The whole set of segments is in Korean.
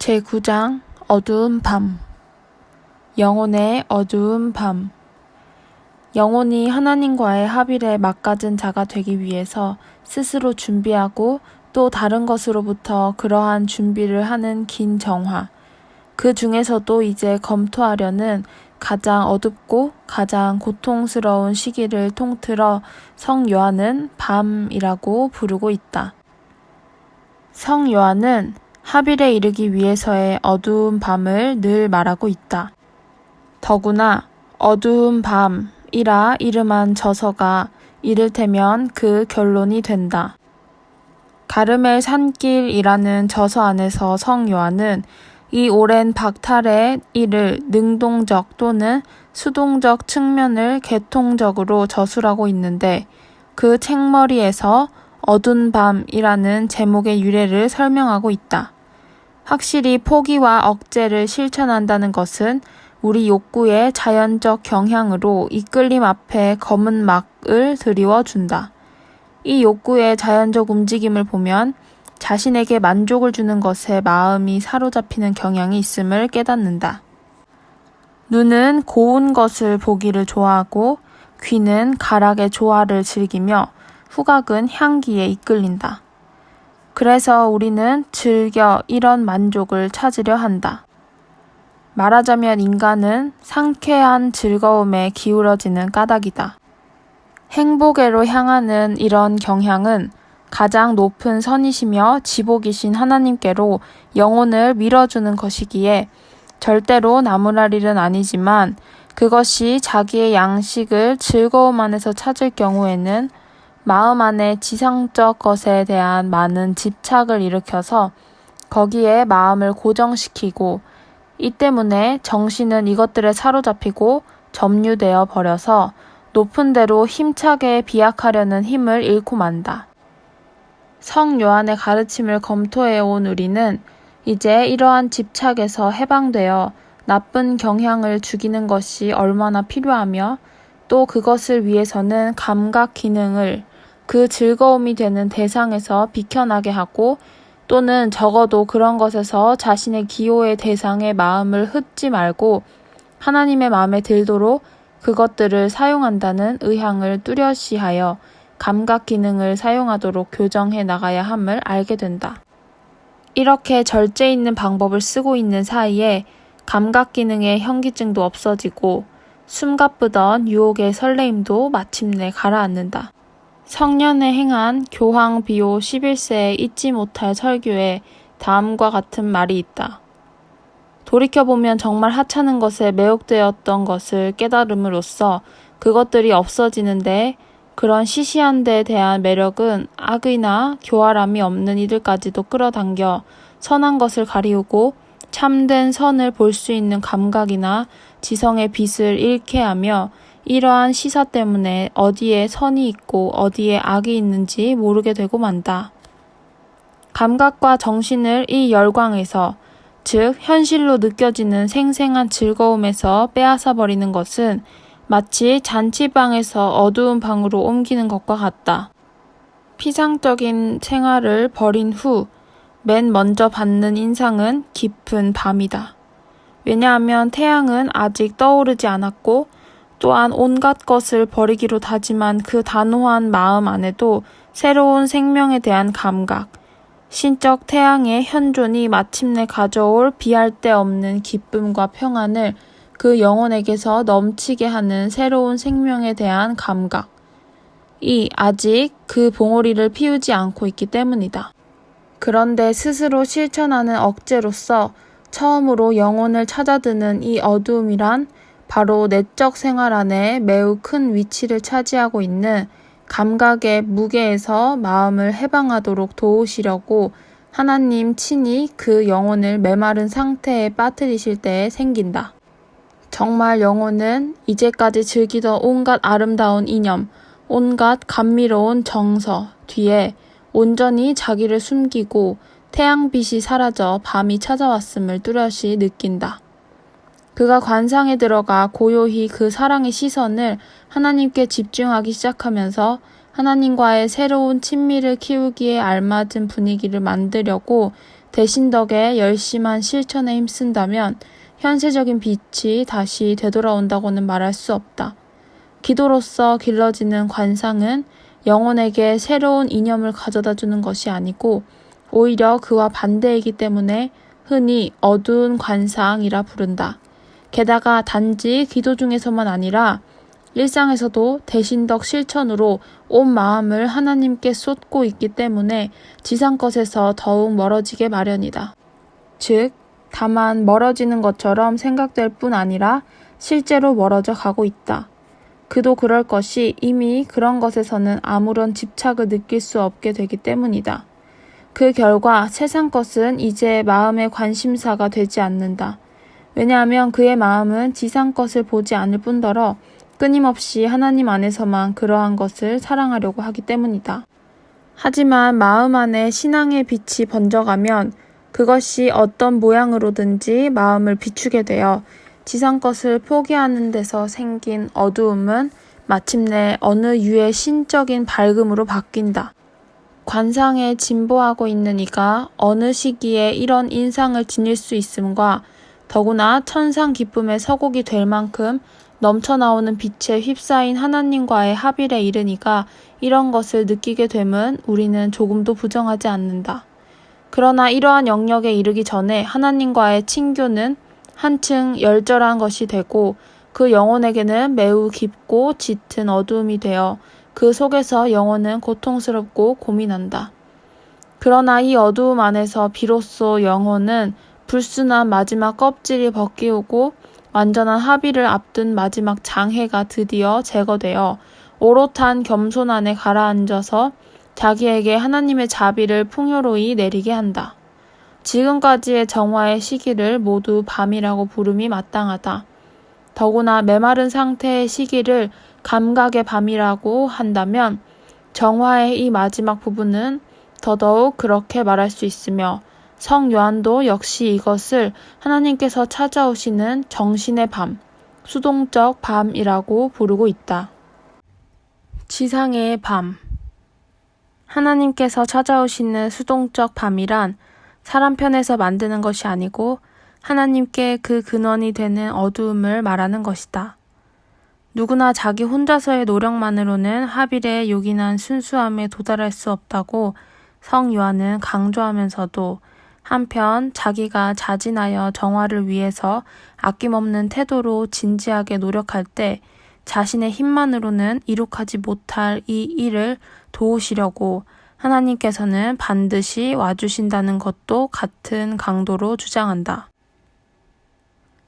제9장 어두운 밤. 영혼의 어두운 밤. 영혼이 하나님과의 합일에 맞가진 자가 되기 위해서 스스로 준비하고 또 다른 것으로부터 그러한 준비를 하는 긴 정화. 그 중에서도 이제 검토하려는 가장 어둡고 가장 고통스러운 시기를 통틀어 성 요한은 밤이라고 부르고 있다. 성 요한은 합일에 이르기 위해서의 어두운 밤을 늘 말하고 있다. 더구나 어두운 밤이라 이름한 저서가 이를테면 그 결론이 된다. 가르멜 산길이라는 저서 안에서 성 요한은 이 오랜 박탈의 일을 능동적 또는 수동적 측면을 계통적으로 저술하고 있는데 그 책머리에서 어두운 밤이라는 제목의 유래를 설명하고 있다. 확실히 포기와 억제를 실천한다는 것은 우리 욕구의 자연적 경향으로 이끌림 앞에 검은 막을 드리워준다. 이 욕구의 자연적 움직임을 보면 자신에게 만족을 주는 것에 마음이 사로잡히는 경향이 있음을 깨닫는다. 눈은 고운 것을 보기를 좋아하고 귀는 가락의 조화를 즐기며 후각은 향기에 이끌린다. 그래서 우리는 즐겨 이런 만족을 찾으려 한다. 말하자면 인간은 상쾌한 즐거움에 기울어지는 까닭이다. 행복에로 향하는 이런 경향은 가장 높은 선이시며 지복이신 하나님께로 영혼을 밀어주는 것이기에 절대로 나무랄 일은 아니지만 그것이 자기의 양식을 즐거움 안에서 찾을 경우에는 마음 안에 지상적 것에 대한 많은 집착을 일으켜서 거기에 마음을 고정시키고 이 때문에 정신은 이것들에 사로잡히고 점유되어 버려서 높은 데로 힘차게 비약하려는 힘을 잃고 만다. 성 요한의 가르침을 검토해온 우리는 이제 이러한 집착에서 해방되어 나쁜 경향을 죽이는 것이 얼마나 필요하며 또 그것을 위해서는 감각 기능을 그 즐거움이 되는 대상에서 비켜나게 하고 또는 적어도 그런 것에서 자신의 기호의 대상의 마음을 흩지 말고 하나님의 마음에 들도록 그것들을 사용한다는 의향을 뚜렷이하여 감각 기능을 사용하도록 교정해 나가야 함을 알게 된다. 이렇게 절제 있는 방법을 쓰고 있는 사이에 감각 기능의 현기증도 없어지고 숨가쁘던 유혹의 설레임도 마침내 가라앉는다. 성년에 행한 교황 비오 11세의 잊지 못할 설교에 다음과 같은 말이 있다. 돌이켜보면 정말 하찮은 것에 매혹되었던 것을 깨달음으로써 그것들이 없어지는데 그런 시시한 데에 대한 매력은 악의나 교활함이 없는 이들까지도 끌어당겨 선한 것을 가리우고 참된 선을 볼 수 있는 감각이나 지성의 빛을 잃게 하며 이러한 시사 때문에 어디에 선이 있고 어디에 악이 있는지 모르게 되고 만다. 감각과 정신을 이 열광에서 즉 현실로 느껴지는 생생한 즐거움에서 빼앗아 버리는 것은 마치 잔치방에서 어두운 방으로 옮기는 것과 같다. 피상적인 생활을 벌인 후 맨 먼저 받는 인상은 깊은 밤이다. 왜냐하면 태양은 아직 떠오르지 않았고 또한 온갖 것을 버리기로 다짐한 그 단호한 마음 안에도 새로운 생명에 대한 감각, 신적 태양의 현존이 마침내 가져올 비할 데 없는 기쁨과 평안을 그 영혼에게서 넘치게 하는 새로운 생명에 대한 감각이 아직 그 봉오리를 피우지 않고 있기 때문이다. 그런데 스스로 실천하는 억제로서 처음으로 영혼을 찾아드는 이 어두움이란 바로 내적 생활 안에 매우 큰 위치를 차지하고 있는 감각의 무게에서 마음을 해방하도록 도우시려고 하나님 친히 그 영혼을 메마른 상태에 빠뜨리실 때에 생긴다. 정말 영혼은 이제까지 즐기던 온갖 아름다운 이념, 온갖 감미로운 정서 뒤에 온전히 자기를 숨기고 태양빛이 사라져 밤이 찾아왔음을 뚜렷이 느낀다. 그가 관상에 들어가 고요히 그 사랑의 시선을 하나님께 집중하기 시작하면서 하나님과의 새로운 친밀을 키우기에 알맞은 분위기를 만들려고 대신 덕에 열심한 실천에 힘쓴다면 현세적인 빛이 다시 되돌아온다고는 말할 수 없다. 기도로서 길러지는 관상은 영혼에게 새로운 이념을 가져다 주는 것이 아니고 오히려 그와 반대이기 때문에 흔히 어두운 관상이라 부른다. 게다가 단지 기도 중에서만 아니라 일상에서도 대신덕 실천으로 온 마음을 하나님께 쏟고 있기 때문에 지상 것에서 더욱 멀어지게 마련이다. 즉, 다만 멀어지는 것처럼 생각될 뿐 아니라 실제로 멀어져 가고 있다. 그도 그럴 것이 이미 그런 것에서는 아무런 집착을 느낄 수 없게 되기 때문이다. 그 결과 세상 것은 이제 마음의 관심사가 되지 않는다. 왜냐하면 그의 마음은 지상 것을 보지 않을 뿐더러 끊임없이 하나님 안에서만 그러한 것을 사랑하려고 하기 때문이다. 하지만 마음 안에 신앙의 빛이 번져가면 그것이 어떤 모양으로든지 마음을 비추게 되어 지상 것을 포기하는 데서 생긴 어두움은 마침내 어느 유의 신적인 밝음으로 바뀐다. 관상에 진보하고 있는 이가 어느 시기에 이런 인상을 지닐 수 있음과 더구나 천상 기쁨의 서곡이 될 만큼 넘쳐나오는 빛에 휩싸인 하나님과의 합일에 이른 이가 이런 것을 느끼게 됨은 우리는 조금도 부정하지 않는다. 그러나 이러한 영역에 이르기 전에 하나님과의 친교는 한층 열절한 것이 되고 그 영혼에게는 매우 깊고 짙은 어두움이 되어 그 속에서 영혼은 고통스럽고 고민한다. 그러나 이 어두움 안에서 비로소 영혼은 불순한 마지막 껍질이 벗기우고 완전한 합의를 앞둔 마지막 장애가 드디어 제거되어 오롯한 겸손 안에 가라앉아서 자기에게 하나님의 자비를 풍요로이 내리게 한다. 지금까지의 정화의 시기를 모두 밤이라고 부름이 마땅하다. 더구나 메마른 상태의 시기를 감각의 밤이라고 한다면 정화의 이 마지막 부분은 더더욱 그렇게 말할 수 있으며 성 요한도 역시 이것을 하나님께서 찾아오시는 정신의 밤, 수동적 밤이라고 부르고 있다. 지상의 밤. 하나님께서 찾아오시는 수동적 밤이란 사람 편에서 만드는 것이 아니고 하나님께 그 근원이 되는 어두움을 말하는 것이다. 누구나 자기 혼자서의 노력만으로는 합일의 요긴한 순수함에 도달할 수 없다고 성 요한은 강조하면서도 한편 자기가 자진하여 정화를 위해서 아낌없는 태도로 진지하게 노력할 때 자신의 힘만으로는 이룩하지 못할 이 일을 도우시려고 하나님께서는 반드시 와주신다는 것도 같은 강도로 주장한다.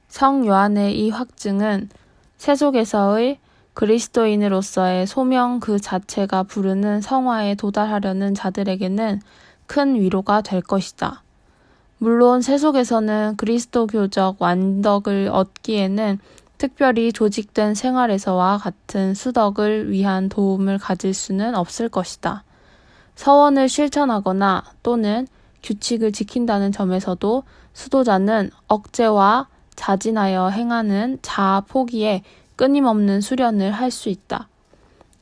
성 요한의 이 확증은 세속에서의 그리스도인으로서의 소명 그 자체가 부르는 성화에 도달하려는 자들에게는 큰 위로가 될 것이다. 물론 세속에서는 그리스도교적 완덕을 얻기에는 특별히 조직된 생활에서와 같은 수덕을 위한 도움을 가질 수는 없을 것이다. 서원을 실천하거나 또는 규칙을 지킨다는 점에서도 수도자는 억제와 자진하여 행하는 자아 포기에 끊임없는 수련을 할 수 있다.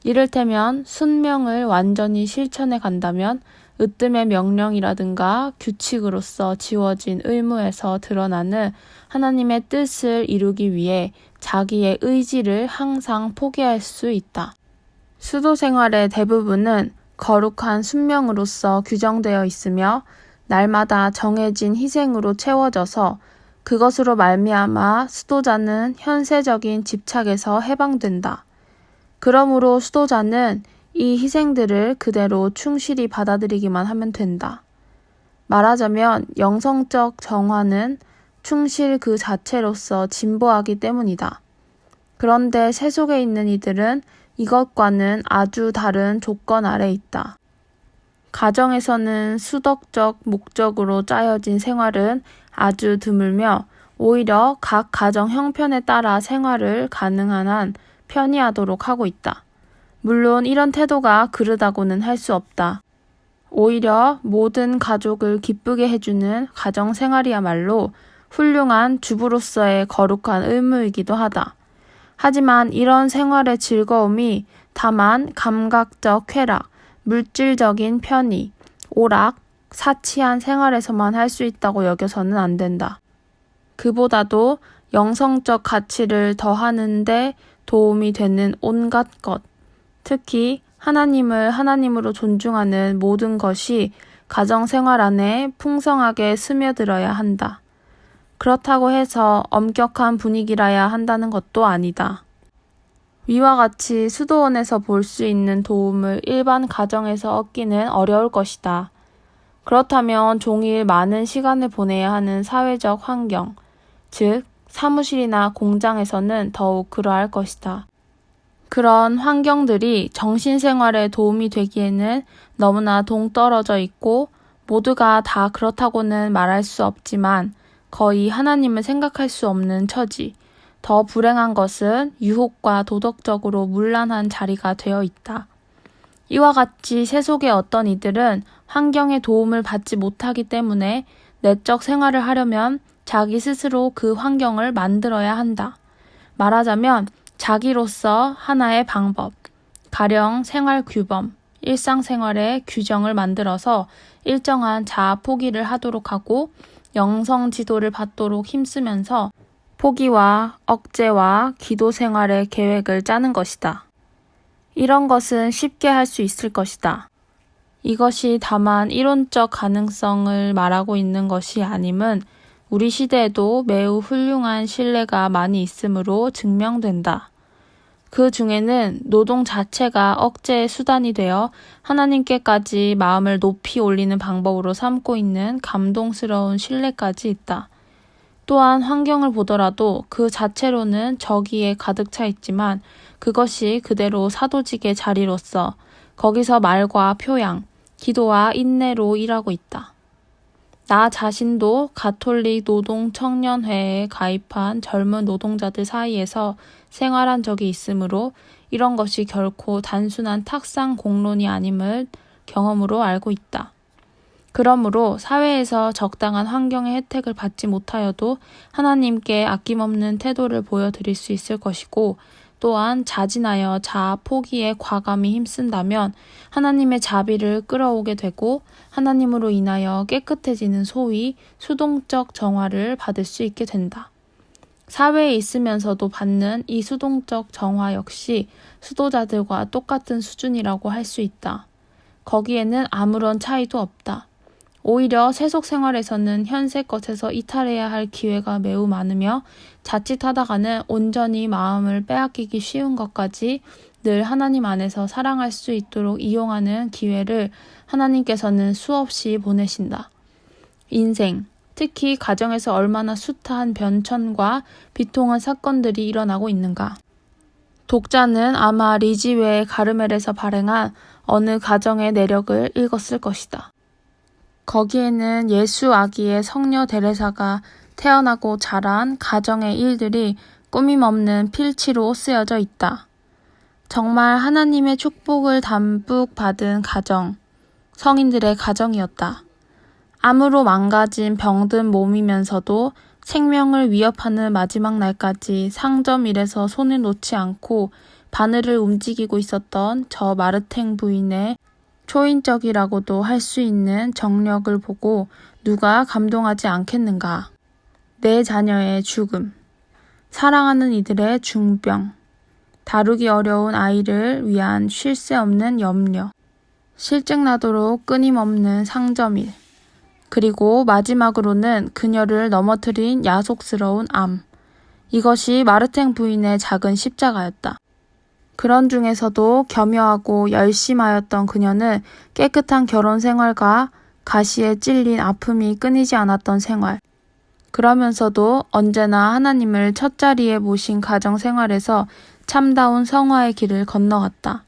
이를테면 순명을 완전히 실천해 간다면 으뜸의 명령이라든가 규칙으로서 지워진 의무에서 드러나는 하나님의 뜻을 이루기 위해 자기의 의지를 항상 포기할 수 있다. 수도 생활의 대부분은 거룩한 순명으로서 규정되어 있으며 날마다 정해진 희생으로 채워져서 그것으로 말미암아 수도자는 현세적인 집착에서 해방된다. 그러므로 수도자는 이 희생들을 그대로 충실히 받아들이기만 하면 된다. 말하자면 영성적 정화는 충실 그 자체로서 진보하기 때문이다. 그런데 세속에 있는 이들은 이것과는 아주 다른 조건 아래 있다. 가정에서는 수덕적 목적으로 짜여진 생활은 아주 드물며 오히려 각 가정 형편에 따라 생활을 가능한 한 편의하도록 하고 있다. 물론 이런 태도가 그르다고는 할 수 없다. 오히려 모든 가족을 기쁘게 해주는 가정생활이야말로 훌륭한 주부로서의 거룩한 의무이기도 하다. 하지만 이런 생활의 즐거움이 다만 감각적 쾌락, 물질적인 편의, 오락, 사치한 생활에서만 할 수 있다고 여겨서는 안 된다. 그보다도 영성적 가치를 더하는 데 도움이 되는 온갖 것, 특히 하나님을 하나님으로 존중하는 모든 것이 가정생활 안에 풍성하게 스며들어야 한다. 그렇다고 해서 엄격한 분위기라야 한다는 것도 아니다. 위와 같이 수도원에서 볼 수 있는 도움을 일반 가정에서 얻기는 어려울 것이다. 그렇다면 종일 많은 시간을 보내야 하는 사회적 환경, 즉 사무실이나 공장에서는 더욱 그러할 것이다. 그런 환경들이 정신생활에 도움이 되기에는 너무나 동떨어져 있고 모두가 다 그렇다고는 말할 수 없지만 거의 하나님을 생각할 수 없는 처지, 더 불행한 것은 유혹과 도덕적으로 문란한 자리가 되어 있다. 이와 같이 세속의 어떤 이들은 환경의 도움을 받지 못하기 때문에 내적 생활을 하려면 자기 스스로 그 환경을 만들어야 한다. 말하자면 자기로서 하나의 방법, 가령 생활 규범, 일상생활의 규정을 만들어서 일정한 자아 포기를 하도록 하고 영성 지도를 받도록 힘쓰면서 포기와 억제와 기도 생활의 계획을 짜는 것이다. 이런 것은 쉽게 할 수 있을 것이다. 이것이 다만 이론적 가능성을 말하고 있는 것이 아님은 우리 시대에도 매우 훌륭한 신뢰가 많이 있으므로 증명된다. 그 중에는 노동 자체가 억제의 수단이 되어 하나님께까지 마음을 높이 올리는 방법으로 삼고 있는 감동스러운 신뢰까지 있다. 또한 환경을 보더라도 그 자체로는 저기에 가득 차 있지만 그것이 그대로 사도직의 자리로서 거기서 말과 표양, 기도와 인내로 일하고 있다. 나 자신도 가톨릭 노동청년회에 가입한 젊은 노동자들 사이에서 생활한 적이 있으므로 이런 것이 결코 단순한 탁상 공론이 아님을 경험으로 알고 있다. 그러므로 사회에서 적당한 환경의 혜택을 받지 못하여도 하나님께 아낌없는 태도를 보여드릴 수 있을 것이고 또한 자진하여 자아 포기에 과감히 힘쓴다면 하나님의 자비를 끌어오게 되고 하나님으로 인하여 깨끗해지는 소위 수동적 정화를 받을 수 있게 된다. 사회에 있으면서도 받는 이 수동적 정화 역시 수도자들과 똑같은 수준이라고 할 수 있다. 거기에는 아무런 차이도 없다. 오히려 세속 생활에서는 현세 것에서 이탈해야 할 기회가 매우 많으며 자칫하다가는 온전히 마음을 빼앗기기 쉬운 것까지 늘 하나님 안에서 사랑할 수 있도록 이용하는 기회를 하나님께서는 수없이 보내신다. 인생, 특히 가정에서 얼마나 숱한 변천과 비통한 사건들이 일어나고 있는가. 독자는 아마 리지웨의 가르멜에서 발행한 어느 가정의 내력을 읽었을 것이다. 거기에는 예수 아기의 성녀 데레사가 태어나고 자란 가정의 일들이 꾸밈없는 필치로 쓰여져 있다. 정말 하나님의 축복을 담뿍 받은 가정, 성인들의 가정이었다. 암으로 망가진 병든 몸이면서도 생명을 위협하는 마지막 날까지 상점일에서 손을 놓지 않고 바늘을 움직이고 있었던 저 마르탱 부인의 초인적이라고도 할 수 있는 정력을 보고 누가 감동하지 않겠는가. 내 자녀의 죽음, 사랑하는 이들의 중병, 다루기 어려운 아이를 위한 쉴 새 없는 염려, 실증나도록 끊임없는 상점일, 그리고 마지막으로는 그녀를 넘어뜨린 야속스러운 암. 이것이 마르탱 부인의 작은 십자가였다. 그런 중에서도 겸허하고 열심하였던 그녀는 깨끗한 결혼 생활과 가시에 찔린 아픔이 끊이지 않았던 생활, 그러면서도 언제나 하나님을 첫자리에 모신 가정 생활에서 참다운 성화의 길을 건너갔다.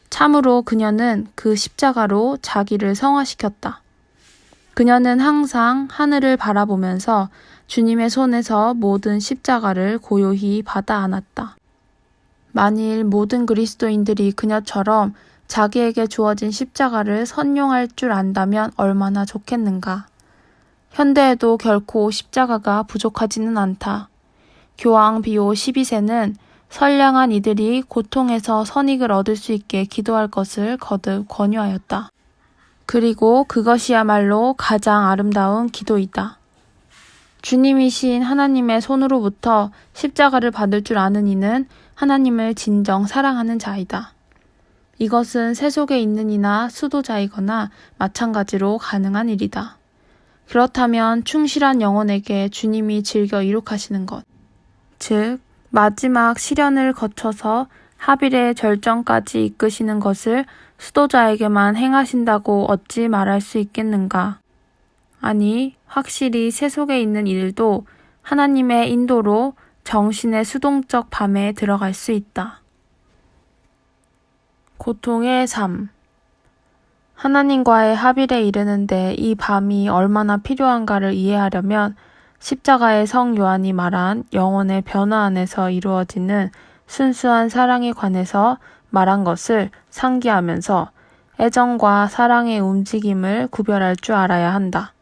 참으로 그녀는 그 십자가로 자기를 성화시켰다. 그녀는 항상 하늘을 바라보면서 주님의 손에서 모든 십자가를 고요히 받아 안았다. 만일 모든 그리스도인들이 그녀처럼 자기에게 주어진 십자가를 선용할 줄 안다면 얼마나 좋겠는가. 현대에도 결코 십자가가 부족하지는 않다. 교황 비오 12세는 선량한 이들이 고통에서 선익을 얻을 수 있게 기도할 것을 거듭 권유하였다. 그리고 그것이야말로 가장 아름다운 기도이다. 주님이신 하나님의 손으로부터 십자가를 받을 줄 아는 이는 하나님을 진정 사랑하는 자이다. 이것은 세속에 있는 이나 수도자이거나 마찬가지로 가능한 일이다. 그렇다면 충실한 영혼에게 주님이 즐겨 이룩하시는 것, 즉 마지막 시련을 거쳐서 하빌의 절정까지 이끄시는 것을 수도자에게만 행하신다고 어찌 말할 수 있겠는가? 아니, 확실히 세속에 있는 일도 하나님의 인도로 정신의 수동적 밤에 들어갈 수 있다. 고통의 삶. 하나님과의 합일에 이르는데 이 밤이 얼마나 필요한가를 이해하려면 십자가의 성 요한이 말한 영혼의 변화 안에서 이루어지는 순수한 사랑에 관해서 말한 것을 상기하면서 애정과 사랑의 움직임을 구별할 줄 알아야 한다.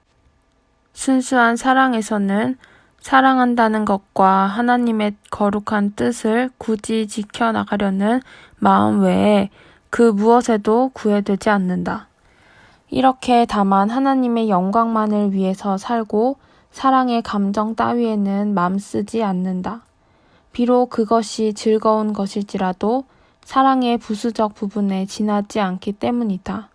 순수한 사랑에서는 사랑한다는 것과 하나님의 거룩한 뜻을 굳이 지켜나가려는 마음 외에 그 무엇에도 구애되지 않는다. 이렇게 다만 하나님의 영광만을 위해서 살고 사랑의 감정 따위에는 맘 쓰지 않는다. 비록 그것이 즐거운 것일지라도 사랑의 부수적 부분에 지나지 않기 때문이다.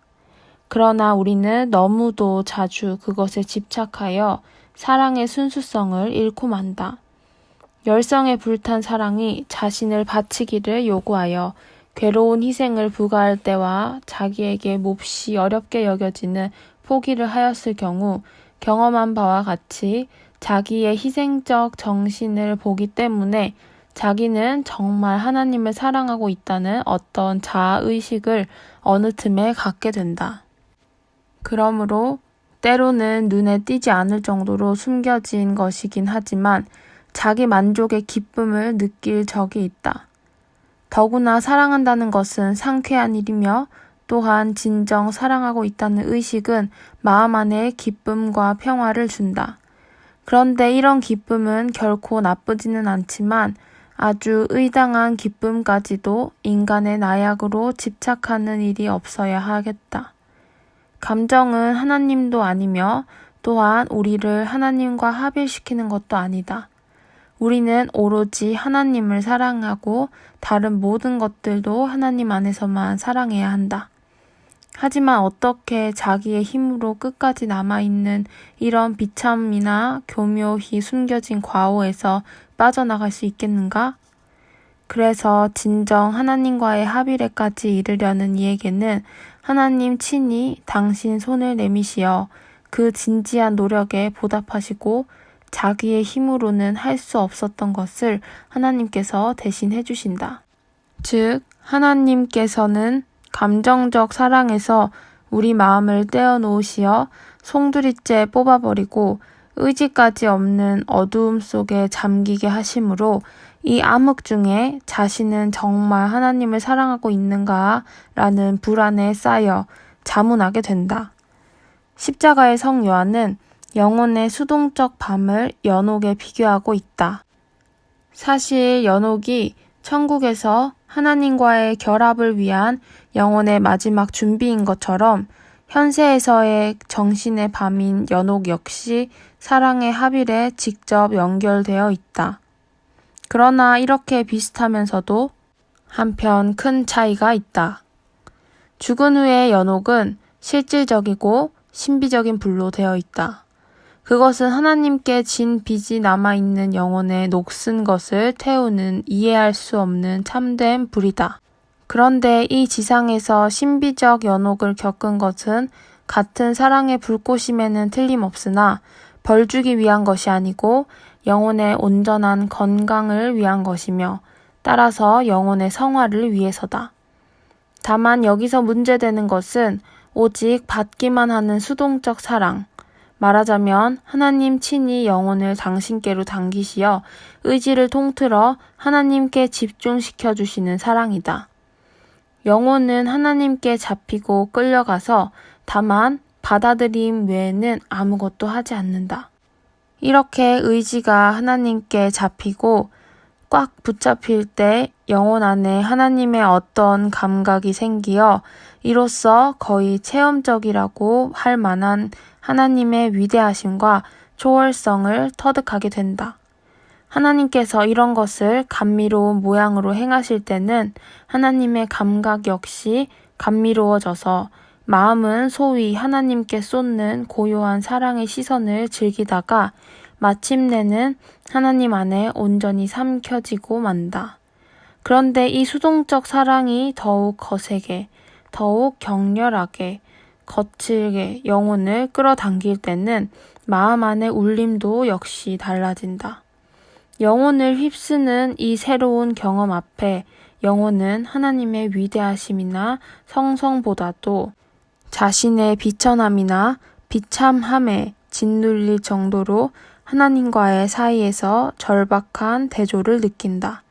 그러나 우리는 너무도 자주 그것에 집착하여 사랑의 순수성을 잃고 만다. 열성에 불탄 사랑이 자신을 바치기를 요구하여 괴로운 희생을 부과할 때와 자기에게 몹시 어렵게 여겨지는 포기를 하였을 경우 경험한 바와 같이 자기의 희생적 정신을 보기 때문에 자기는 정말 하나님을 사랑하고 있다는 어떤 자아의식을 어느 틈에 갖게 된다. 그러므로 때로는 눈에 띄지 않을 정도로 숨겨진 것이긴 하지만 자기 만족의 기쁨을 느낄 적이 있다. 더구나 사랑한다는 것은 상쾌한 일이며 또한 진정 사랑하고 있다는 의식은 마음 안에 기쁨과 평화를 준다. 그런데 이런 기쁨은 결코 나쁘지는 않지만 아주 의당한 기쁨까지도 인간의 나약으로 집착하는 일이 없어야 하겠다. 감정은 하나님도 아니며 또한 우리를 하나님과 합일시키는 것도 아니다. 우리는 오로지 하나님을 사랑하고 다른 모든 것들도 하나님 안에서만 사랑해야 한다. 하지만 어떻게 자기의 힘으로 끝까지 남아있는 이런 비참이나 교묘히 숨겨진 과오에서 빠져나갈 수 있겠는가? 그래서 진정 하나님과의 합일에까지 이르려는 이에게는 하나님 친히 당신 손을 내미시어 그 진지한 노력에 보답하시고 자기의 힘으로는 할 수 없었던 것을 하나님께서 대신 해주신다. 즉, 하나님께서는 감정적 사랑에서 우리 마음을 떼어놓으시어 송두리째 뽑아버리고 의지까지 없는 어두움 속에 잠기게 하심으로 이 암흑 중에 자신은 정말 하나님을 사랑하고 있는가 라는 불안에 쌓여 자문하게 된다. 십자가의 성 요한은 영혼의 수동적 밤을 연옥에 비교하고 있다. 사실 연옥이 천국에서 하나님과의 결합을 위한 영혼의 마지막 준비인 것처럼 현세에서의 정신의 밤인 연옥 역시 사랑의 합일에 직접 연결되어 있다. 그러나 이렇게 비슷하면서도 한편 큰 차이가 있다. 죽은 후의 연옥은 실질적이고 신비적인 불로 되어 있다. 그것은 하나님께 진 빚이 남아있는 영혼의 녹슨 것을 태우는 이해할 수 없는 참된 불이다. 그런데 이 지상에서 신비적 연옥을 겪은 것은 같은 사랑의 불꽃임에는 틀림없으나 벌 주기 위한 것이 아니고 영혼의 온전한 건강을 위한 것이며 따라서 영혼의 성화를 위해서다. 다만 여기서 문제되는 것은 오직 받기만 하는 수동적 사랑, 말하자면 하나님 친히 영혼을 당신께로 당기시어 의지를 통틀어 하나님께 집중시켜 주시는 사랑이다. 영혼은 하나님께 잡히고 끌려가서 다만 받아들임 외에는 아무것도 하지 않는다. 이렇게 의지가 하나님께 잡히고 꽉 붙잡힐 때 영혼 안에 하나님의 어떤 감각이 생기어 이로써 거의 체험적이라고 할 만한 하나님의 위대하심과 초월성을 터득하게 된다. 하나님께서 이런 것을 감미로운 모양으로 행하실 때는 하나님의 감각 역시 감미로워져서 마음은 소위 하나님께 쏟는 고요한 사랑의 시선을 즐기다가 마침내는 하나님 안에 온전히 삼켜지고 만다. 그런데 이 수동적 사랑이 더욱 거세게, 더욱 격렬하게, 거칠게 영혼을 끌어당길 때는 마음 안의 울림도 역시 달라진다. 영혼을 휩쓰는 이 새로운 경험 앞에 영혼은 하나님의 위대하심이나 성성보다도 자신의 비천함이나 비참함에 짓눌릴 정도로 하나님과의 사이에서 절박한 대조를 느낀다.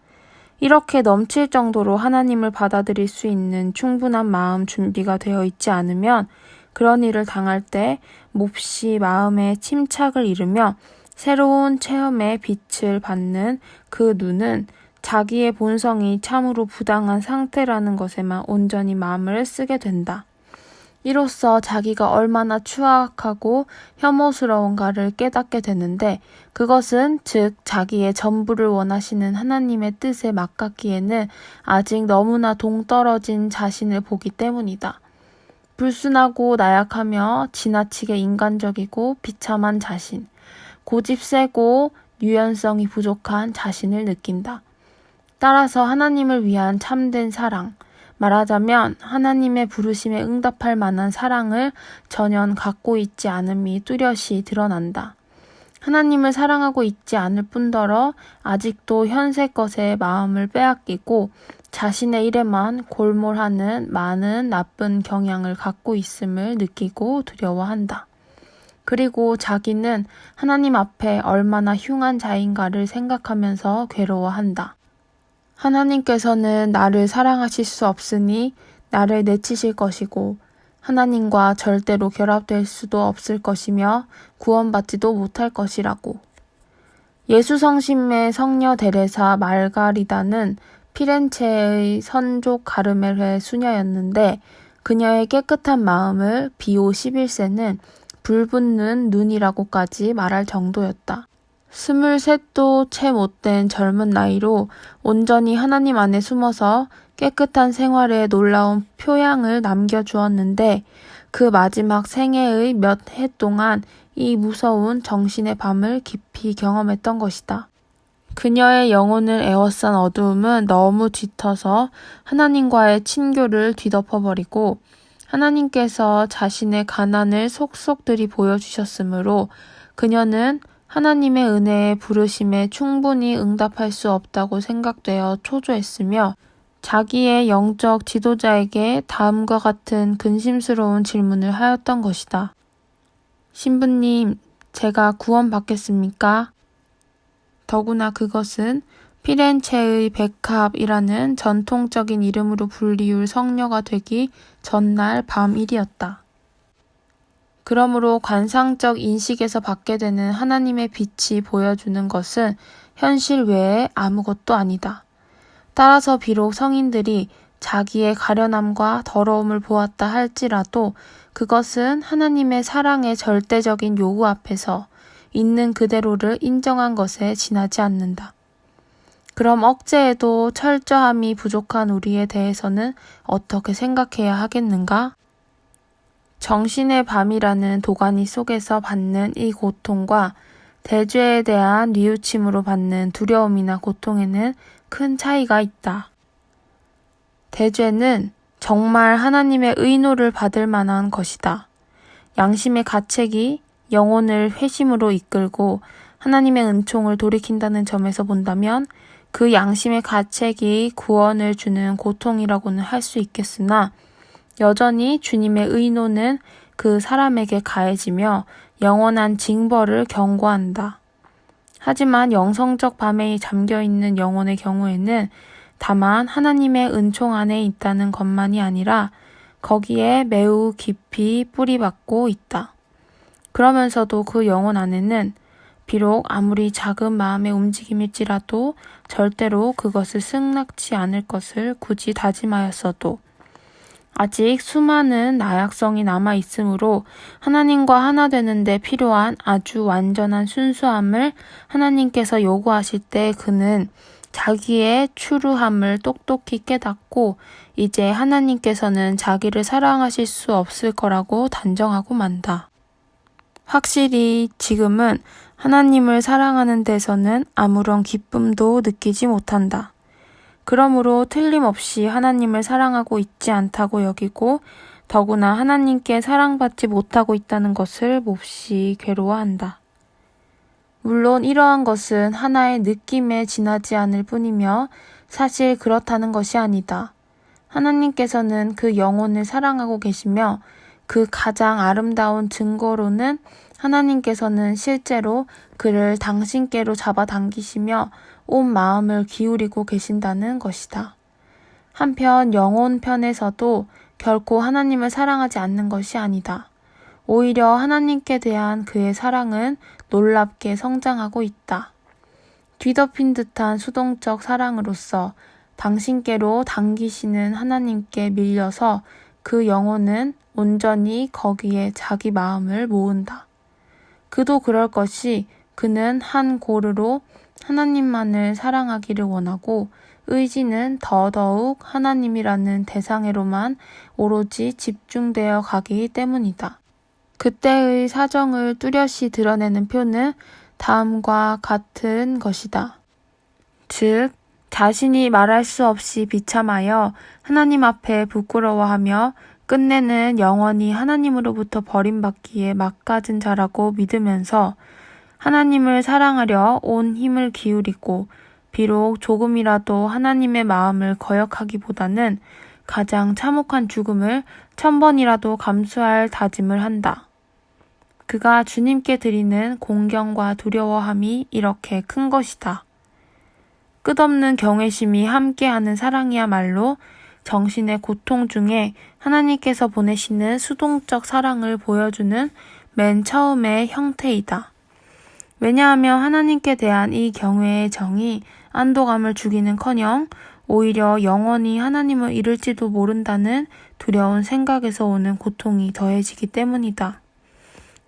이렇게 넘칠 정도로 하나님을 받아들일 수 있는 충분한 마음 준비가 되어 있지 않으면 그런 일을 당할 때 몹시 마음에 침착을 잃으며 새로운 체험의 빛을 받는 그 눈은 자기의 본성이 참으로 부당한 상태라는 것에만 온전히 마음을 쓰게 된다. 이로써 자기가 얼마나 추악하고 혐오스러운가를 깨닫게 되는데 그것은 즉 자기의 전부를 원하시는 하나님의 뜻에 맞닿기에는 아직 너무나 동떨어진 자신을 보기 때문이다. 불순하고 나약하며 지나치게 인간적이고 비참한 자신, 고집 세고 유연성이 부족한 자신을 느낀다. 따라서 하나님을 위한 참된 사랑, 말하자면 하나님의 부르심에 응답할 만한 사랑을 전혀 갖고 있지 않음이 뚜렷이 드러난다. 하나님을 사랑하고 있지 않을 뿐더러 아직도 현세 것에 마음을 빼앗기고 자신의 일에만 골몰하는 많은 나쁜 경향을 갖고 있음을 느끼고 두려워한다. 그리고 자기는 하나님 앞에 얼마나 흉한 자인가를 생각하면서 괴로워한다. 하나님께서는 나를 사랑하실 수 없으니 나를 내치실 것이고 하나님과 절대로 결합될 수도 없을 것이며 구원받지도 못할 것이라고. 예수 성심의 성녀 데레사 말가리다는 피렌체의 선조 가르멜의 수녀였는데 그녀의 깨끗한 마음을 비오 11세는 불붙는 눈이라고까지 말할 정도였다. 23도 채 못된 젊은 나이로 온전히 하나님 안에 숨어서 깨끗한 생활에 놀라운 표양을 남겨주었는데 그 마지막 생애의 몇 해 동안 이 무서운 정신의 밤을 깊이 경험했던 것이다. 그녀의 영혼을 에워싼 어두움은 너무 짙어서 하나님과의 친교를 뒤덮어버리고 하나님께서 자신의 가난을 속속들이 보여주셨으므로 그녀는 하나님의 은혜의 부르심에 충분히 응답할 수 없다고 생각되어 초조했으며 자기의 영적 지도자에게 다음과 같은 근심스러운 질문을 하였던 것이다. 신부님, 제가 구원받겠습니까? 더구나 그것은 피렌체의 백합이라는 전통적인 이름으로 불리울 성녀가 되기 전날 밤일이었다. 그러므로 관상적 인식에서 받게 되는 하나님의 빛이 보여주는 것은 현실 외에 아무것도 아니다. 따라서 비록 성인들이 자기의 가련함과 더러움을 보았다 할지라도 그것은 하나님의 사랑의 절대적인 요구 앞에서 있는 그대로를 인정한 것에 지나지 않는다. 그럼 억제에도 철저함이 부족한 우리에 대해서는 어떻게 생각해야 하겠는가? 정신의 밤이라는 도가니 속에서 받는 이 고통과 대죄에 대한 뉘우침으로 받는 두려움이나 고통에는 큰 차이가 있다. 대죄는 정말 하나님의 의노를 받을 만한 것이다. 양심의 가책이 영혼을 회심으로 이끌고 하나님의 은총을 돌이킨다는 점에서 본다면 그 양심의 가책이 구원을 주는 고통이라고는 할 수 있겠으나 여전히 주님의 의노는 그 사람에게 가해지며 영원한 징벌을 경고한다. 하지만 영성적 밤에 잠겨있는 영혼의 경우에는 다만 하나님의 은총 안에 있다는 것만이 아니라 거기에 매우 깊이 뿌리박고 있다. 그러면서도 그 영혼 안에는 비록 아무리 작은 마음의 움직임일지라도 절대로 그것을 승낙치 않을 것을 굳이 다짐하였어도 아직 수많은 나약성이 남아있으므로 하나님과 하나 되는데 필요한 아주 완전한 순수함을 하나님께서 요구하실 때 그는 자기의 추루함을 똑똑히 깨닫고 이제 하나님께서는 자기를 사랑하실 수 없을 거라고 단정하고 만다. 확실히 지금은 하나님을 사랑하는 데서는 아무런 기쁨도 느끼지 못한다. 그러므로 틀림없이 하나님을 사랑하고 있지 않다고 여기고 더구나 하나님께 사랑받지 못하고 있다는 것을 몹시 괴로워한다. 물론 이러한 것은 하나의 느낌에 지나지 않을 뿐이며 사실 그렇다는 것이 아니다. 하나님께서는 그 영혼을 사랑하고 계시며 그 가장 아름다운 증거로는 하나님께서는 실제로 그를 당신께로 잡아당기시며 온 마음을 기울이고 계신다는 것이다. 한편 영혼 편에서도 결코 하나님을 사랑하지 않는 것이 아니다. 오히려 하나님께 대한 그의 사랑은 놀랍게 성장하고 있다. 뒤덮인 듯한 수동적 사랑으로서 당신께로 당기시는 하나님께 밀려서 그 영혼은 온전히 거기에 자기 마음을 모은다. 그도 그럴 것이 그는 한 고르로 하나님만을 사랑하기를 원하고 의지는 더더욱 하나님이라는 대상으로만 오로지 집중되어 가기 때문이다. 그때의 사정을 뚜렷이 드러내는 표는 다음과 같은 것이다. 즉, 자신이 말할 수 없이 비참하여 하나님 앞에 부끄러워하며 끝내는 영원히 하나님으로부터 버림받기에 막가진 자라고 믿으면서 하나님을 사랑하려 온 힘을 기울이고 비록 조금이라도 하나님의 마음을 거역하기보다는 가장 참혹한 죽음을 1000번이라도 감수할 다짐을 한다. 그가 주님께 드리는 공경과 두려워함이 이렇게 큰 것이다. 끝없는 경외심이 함께하는 사랑이야말로 정신의 고통 중에 하나님께서 보내시는 수동적 사랑을 보여주는 맨 처음의 형태이다. 왜냐하면 하나님께 대한 이 경외의 정이 안도감을 주기는커녕 오히려 영원히 하나님을 잃을지도 모른다는 두려운 생각에서 오는 고통이 더해지기 때문이다.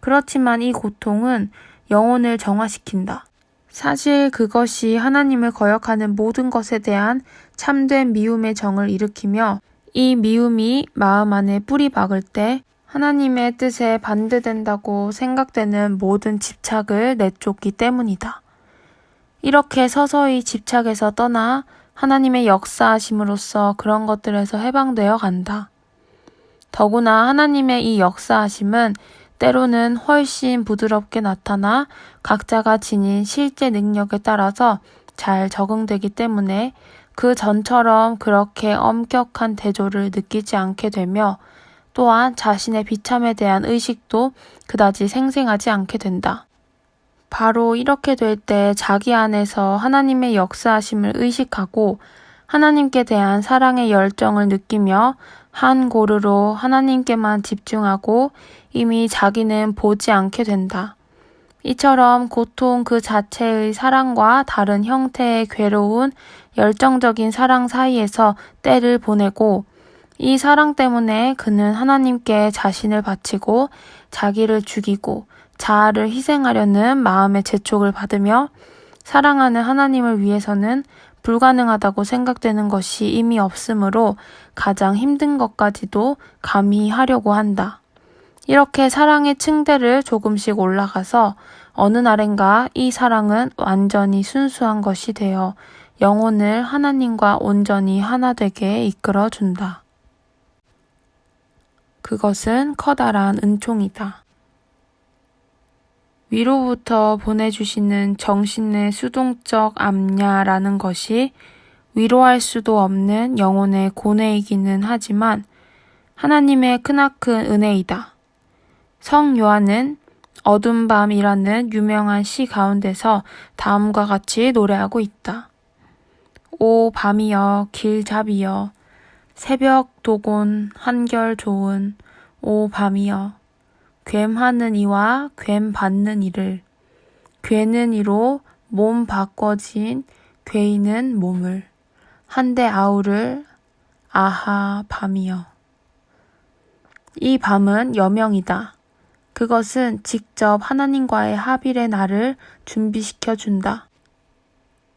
그렇지만 이 고통은 영혼을 정화시킨다. 사실 그것이 하나님을 거역하는 모든 것에 대한 참된 미움의 정을 일으키며 이 미움이 마음 안에 뿌리 박을 때 하나님의 뜻에 반대된다고 생각되는 모든 집착을 내쫓기 때문이다. 이렇게 서서히 집착에서 떠나 하나님의 역사하심으로써 그런 것들에서 해방되어 간다. 더구나 하나님의 이 역사하심은 때로는 훨씬 부드럽게 나타나 각자가 지닌 실제 능력에 따라서 잘 적응되기 때문에 그 전처럼 그렇게 엄격한 대조를 느끼지 않게 되며 또한 자신의 비참에 대한 의식도 그다지 생생하지 않게 된다. 바로 이렇게 될 때 자기 안에서 하나님의 역사하심을 의식하고 하나님께 대한 사랑의 열정을 느끼며 한 고르로 하나님께만 집중하고 이미 자기는 보지 않게 된다. 이처럼 고통 그 자체의 사랑과 다른 형태의 괴로운 열정적인 사랑 사이에서 때를 보내고 이 사랑 때문에 그는 하나님께 자신을 바치고 자기를 죽이고 자아를 희생하려는 마음의 재촉을 받으며 사랑하는 하나님을 위해서는 불가능하다고 생각되는 것이 이미 없으므로 가장 힘든 것까지도 감히 하려고 한다. 이렇게 사랑의 층대를 조금씩 올라가서 어느 날엔가 이 사랑은 완전히 순수한 것이 되어 영혼을 하나님과 온전히 하나 되게 이끌어준다. 그것은 커다란 은총이다. 위로부터 보내주시는 정신의 수동적 압냐라는 것이 위로할 수도 없는 영혼의 고뇌이기는 하지만 하나님의 크나큰 은혜이다. 성 요한은 어두운 밤이라는 유명한 시 가운데서 다음과 같이 노래하고 있다. 오 밤이여 길잡이여 새벽 도곤 한결 좋은 오 밤이여, 괸하는 이와 괸 받는 이를 괴는 이로 몸 바꿔진 괴이는 몸을 한데 아우를 아하 밤이여. 이 밤은 여명이다. 그것은 직접 하나님과의 합일의 날을 준비시켜 준다.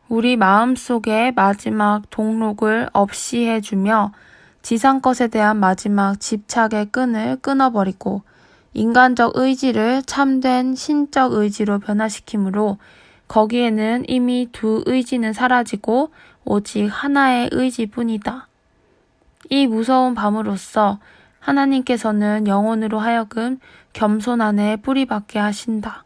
우리 마음속에 마지막 동록을 없이 해주며 지상 것에 대한 마지막 집착의 끈을 끊어버리고 인간적 의지를 참된 신적 의지로 변화시키므로 거기에는 이미 두 의지는 사라지고 오직 하나의 의지뿐이다. 이 무서운 밤으로써 하나님께서는 영혼으로 하여금 겸손 안에 뿌리박게 하신다.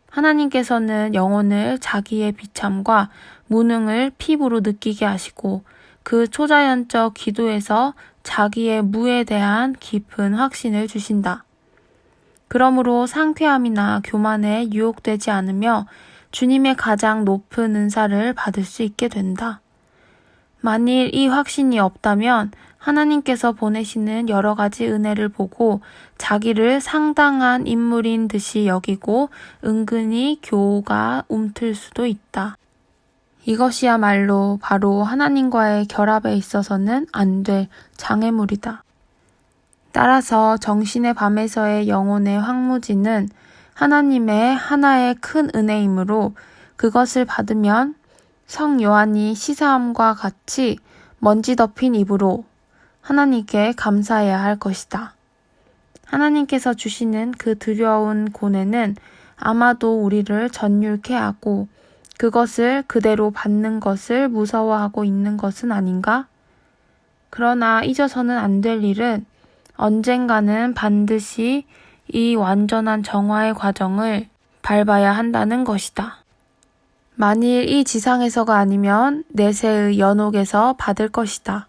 하나님께서는 영혼을 자기의 비참과 무능을 피부로 느끼게 하시고 그 초자연적 기도에서 자기의 무에 대한 깊은 확신을 주신다. 그러므로 상쾌함이나 교만에 유혹되지 않으며 주님의 가장 높은 은사를 받을 수 있게 된다. 만일 이 확신이 없다면 하나님께서 보내시는 여러 가지 은혜를 보고 자기를 상당한 인물인 듯이 여기고 은근히 교가 움틀 수도 있다. 이것이야말로 바로 하나님과의 결합에 있어서는 안 될 장애물이다. 따라서 정신의 밤에서의 영혼의 황무지는 하나님의 하나의 큰 은혜이므로 그것을 받으면 성 요한이 시사함과 같이 먼지 덮인 입으로 하나님께 감사해야 할 것이다. 하나님께서 주시는 그 두려운 고뇌는 아마도 우리를 전율케 하고 그것을 그대로 받는 것을 무서워하고 있는 것은 아닌가? 그러나 잊어서는 안 될 일은 언젠가는 반드시 이 완전한 정화의 과정을 밟아야 한다는 것이다. 만일 이 지상에서가 아니면 내세의 연옥에서 받을 것이다.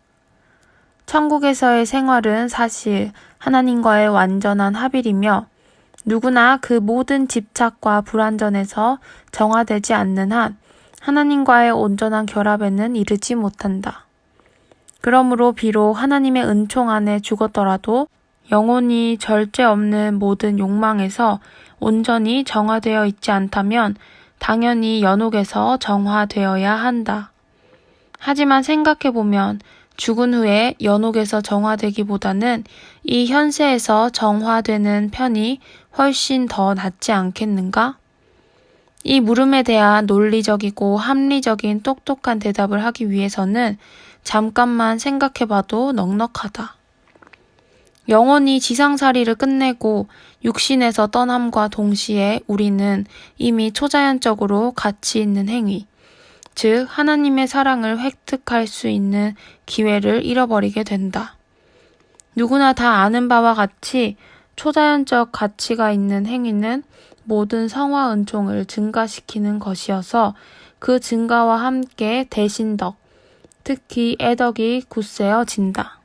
천국에서의 생활은 사실 하나님과의 완전한 합일이며 누구나 그 모든 집착과 불완전에서 정화되지 않는 한 하나님과의 온전한 결합에는 이르지 못한다. 그러므로 비록 하나님의 은총 안에 죽었더라도 영혼이 절제 없는 모든 욕망에서 온전히 정화되어 있지 않다면 당연히 연옥에서 정화되어야 한다. 하지만 생각해보면 죽은 후에 연옥에서 정화되기보다는 이 현세에서 정화되는 편이 훨씬 더 낫지 않겠는가? 이 물음에 대한 논리적이고 합리적인 똑똑한 대답을 하기 위해서는 잠깐만 생각해봐도 넉넉하다. 영혼이 지상살이를 끝내고 육신에서 떠남과 동시에 우리는 이미 초자연적으로 가치 있는 행위, 즉 하나님의 사랑을 획득할 수 있는 기회를 잃어버리게 된다. 누구나 다 아는 바와 같이 초자연적 가치가 있는 행위는 모든 성화 은총을 증가시키는 것이어서 그 증가와 함께 대신덕, 특히 애덕이 굳세어진다.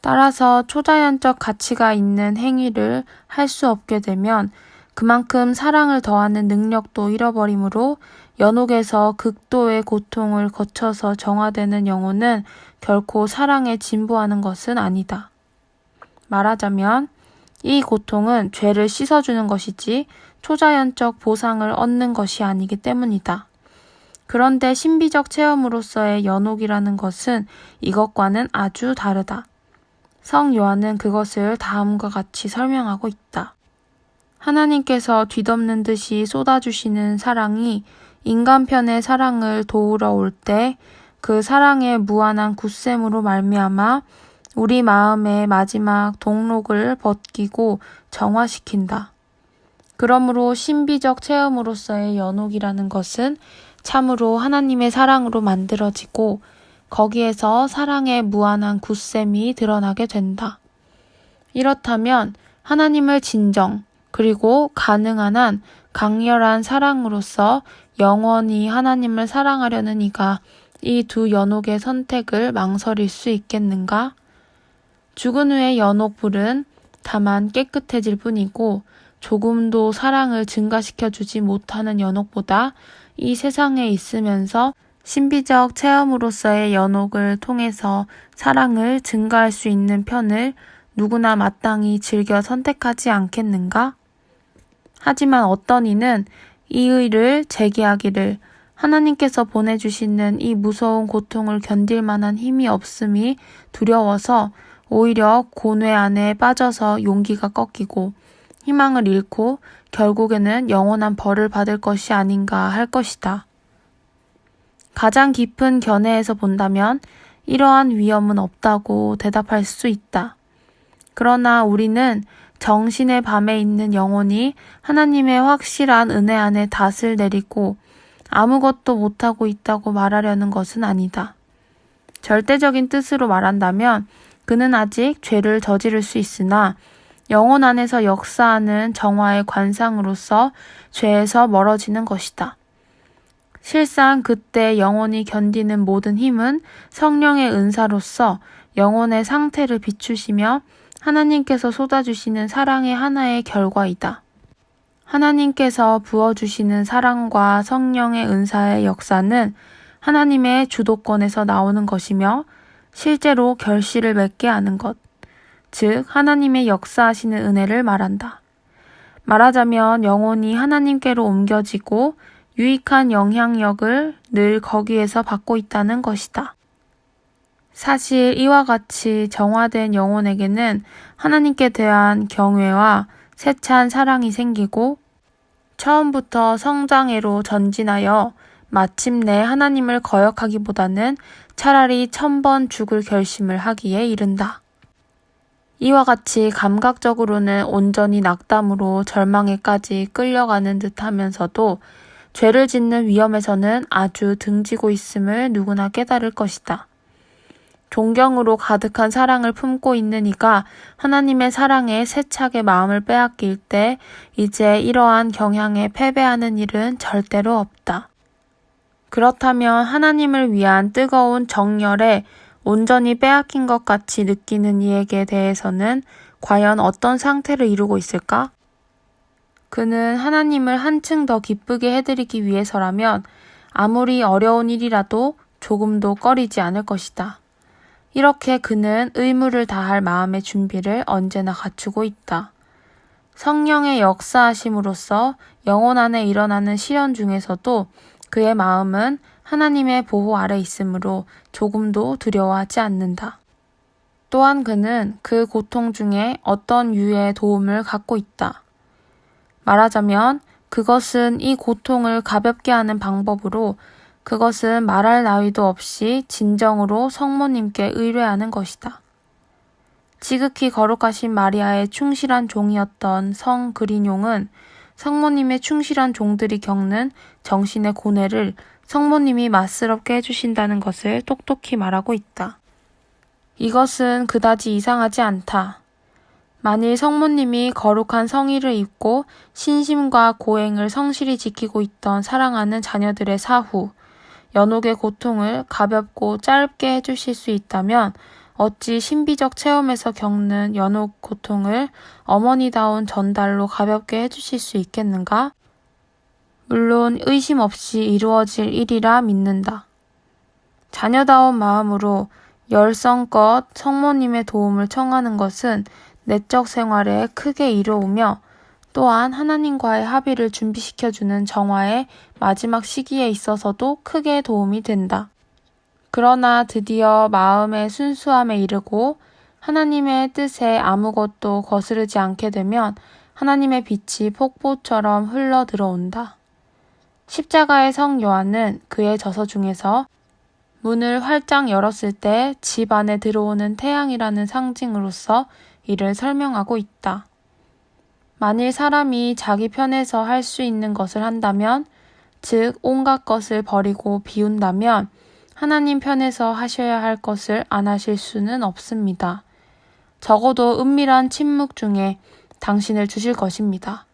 따라서 초자연적 가치가 있는 행위를 할 수 없게 되면 그만큼 사랑을 더하는 능력도 잃어버리므로 연옥에서 극도의 고통을 거쳐서 정화되는 영혼은 결코 사랑에 진보하는 것은 아니다. 말하자면 이 고통은 죄를 씻어주는 것이지 초자연적 보상을 얻는 것이 아니기 때문이다. 그런데 신비적 체험으로서의 연옥이라는 것은 이것과는 아주 다르다. 성 요한은 그것을 다음과 같이 설명하고 있다. 하나님께서 뒤덮는 듯이 쏟아주시는 사랑이 인간편의 사랑을 도우러 올 때 그 사랑의 무한한 굳셈으로 말미암아 우리 마음의 마지막 동록을 벗기고 정화시킨다. 그러므로 신비적 체험으로서의 연옥이라는 것은 참으로 하나님의 사랑으로 만들어지고 거기에서 사랑의 무한한 굳셈이 드러나게 된다. 이렇다면 하나님을 진정 그리고 가능한 한 강렬한 사랑으로서 영원히 하나님을 사랑하려는 이가 이 두 연옥의 선택을 망설일 수 있겠는가? 죽은 후의 연옥불은 다만 깨끗해질 뿐이고 조금도 사랑을 증가시켜주지 못하는 연옥보다 이 세상에 있으면서 신비적 체험으로서의 연옥을 통해서 사랑을 증가할 수 있는 편을 누구나 마땅히 즐겨 선택하지 않겠는가? 하지만 어떤 이는 이 의를 제기하기를 하나님께서 보내주시는 이 무서운 고통을 견딜 만한 힘이 없음이 두려워서 오히려 고뇌 안에 빠져서 용기가 꺾이고 희망을 잃고 결국에는 영원한 벌을 받을 것이 아닌가 할 것이다. 가장 깊은 견해에서 본다면 이러한 위험은 없다고 대답할 수 있다. 그러나 우리는 정신의 밤에 있는 영혼이 하나님의 확실한 은혜 안에 닷을 내리고 아무것도 못하고 있다고 말하려는 것은 아니다. 절대적인 뜻으로 말한다면 그는 아직 죄를 저지를 수 있으나 영혼 안에서 역사하는 정화의 관상으로서 죄에서 멀어지는 것이다. 실상 그때 영혼이 견디는 모든 힘은 성령의 은사로서 영혼의 상태를 비추시며 하나님께서 쏟아주시는 사랑의 하나의 결과이다. 하나님께서 부어주시는 사랑과 성령의 은사의 역사는 하나님의 주도권에서 나오는 것이며 실제로 결실을 맺게 하는 것, 즉 하나님의 역사하시는 은혜를 말한다. 말하자면 영혼이 하나님께로 옮겨지고 유익한 영향력을 늘 거기에서 받고 있다는 것이다. 사실 이와 같이 정화된 영혼에게는 하나님께 대한 경외와 세찬 사랑이 생기고 처음부터 성장애로 전진하여 마침내 하나님을 거역하기보다는 차라리 1000번 죽을 결심을 하기에 이른다. 이와 같이 감각적으로는 온전히 낙담으로 절망에까지 끌려가는 듯 하면서도 죄를 짓는 위험에서는 아주 등지고 있음을 누구나 깨달을 것이다. 존경으로 가득한 사랑을 품고 있는 이가 하나님의 사랑에 세차게 마음을 빼앗길 때 이제 이러한 경향에 패배하는 일은 절대로 없다. 그렇다면 하나님을 위한 뜨거운 정열에 온전히 빼앗긴 것 같이 느끼는 이에게 대해서는 과연 어떤 상태를 이루고 있을까? 그는 하나님을 한층 더 기쁘게 해드리기 위해서라면 아무리 어려운 일이라도 조금도 꺼리지 않을 것이다. 이렇게 그는 의무를 다할 마음의 준비를 언제나 갖추고 있다. 성령의 역사하심으로써 영혼 안에 일어나는 시련 중에서도 그의 마음은 하나님의 보호 아래 있으므로 조금도 두려워하지 않는다. 또한 그는 그 고통 중에 어떤 유의 도움을 갖고 있다. 말하자면 그것은 이 고통을 가볍게 하는 방법으로 그것은 말할 나위도 없이 진정으로 성모님께 의뢰하는 것이다. 지극히 거룩하신 마리아의 충실한 종이었던 성 그리뇽은 성모님의 충실한 종들이 겪는 정신의 고뇌를 성모님이 맛스럽게 해주신다는 것을 똑똑히 말하고 있다. 이것은 그다지 이상하지 않다. 만일 성모님이 거룩한 성의를 입고 신심과 고행을 성실히 지키고 있던 사랑하는 자녀들의 사후, 연옥의 고통을 가볍고 짧게 해주실 수 있다면 어찌 신비적 체험에서 겪는 연옥 고통을 어머니다운 전달로 가볍게 해주실 수 있겠는가? 물론 의심 없이 이루어질 일이라 믿는다. 자녀다운 마음으로 열성껏 성모님의 도움을 청하는 것은 내적 생활에 크게 이로우며 또한 하나님과의 합의를 준비시켜주는 정화의 마지막 시기에 있어서도 크게 도움이 된다. 그러나 드디어 마음의 순수함에 이르고 하나님의 뜻에 아무것도 거스르지 않게 되면 하나님의 빛이 폭포처럼 흘러 들어온다. 십자가의 성 요한은 그의 저서 중에서 문을 활짝 열었을 때 집 안에 들어오는 태양이라는 상징으로서 이를 설명하고 있다. 만일 사람이 자기 편에서 할 수 있는 것을 한다면, 즉 온갖 것을 버리고 비운다면 하나님 편에서 하셔야 할 것을 안 하실 수는 없습니다. 적어도 은밀한 침묵 중에 당신을 주실 것입니다.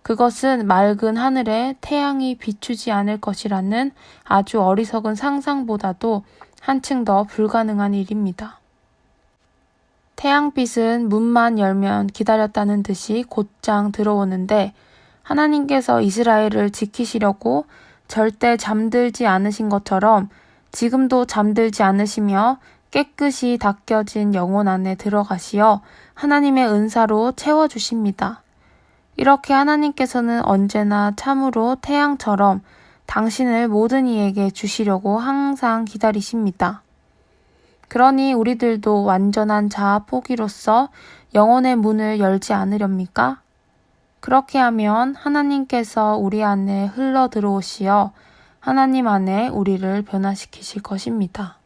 그것은 맑은 하늘에 태양이 비추지 않을 것이라는 아주 어리석은 상상보다도 한층 더 불가능한 일입니다. 태양빛은 문만 열면 기다렸다는 듯이 곧장 들어오는데 하나님께서 이스라엘을 지키시려고 절대 잠들지 않으신 것처럼 지금도 잠들지 않으시며 깨끗이 닦여진 영혼 안에 들어가시어 하나님의 은사로 채워주십니다. 이렇게 하나님께서는 언제나 참으로 태양처럼 당신을 모든 이에게 주시려고 항상 기다리십니다. 그러니 우리들도 완전한 자아 포기로서 영혼의 문을 열지 않으렵니까? 그렇게 하면 하나님께서 우리 안에 흘러 들어오시어 하나님 안에 우리를 변화시키실 것입니다.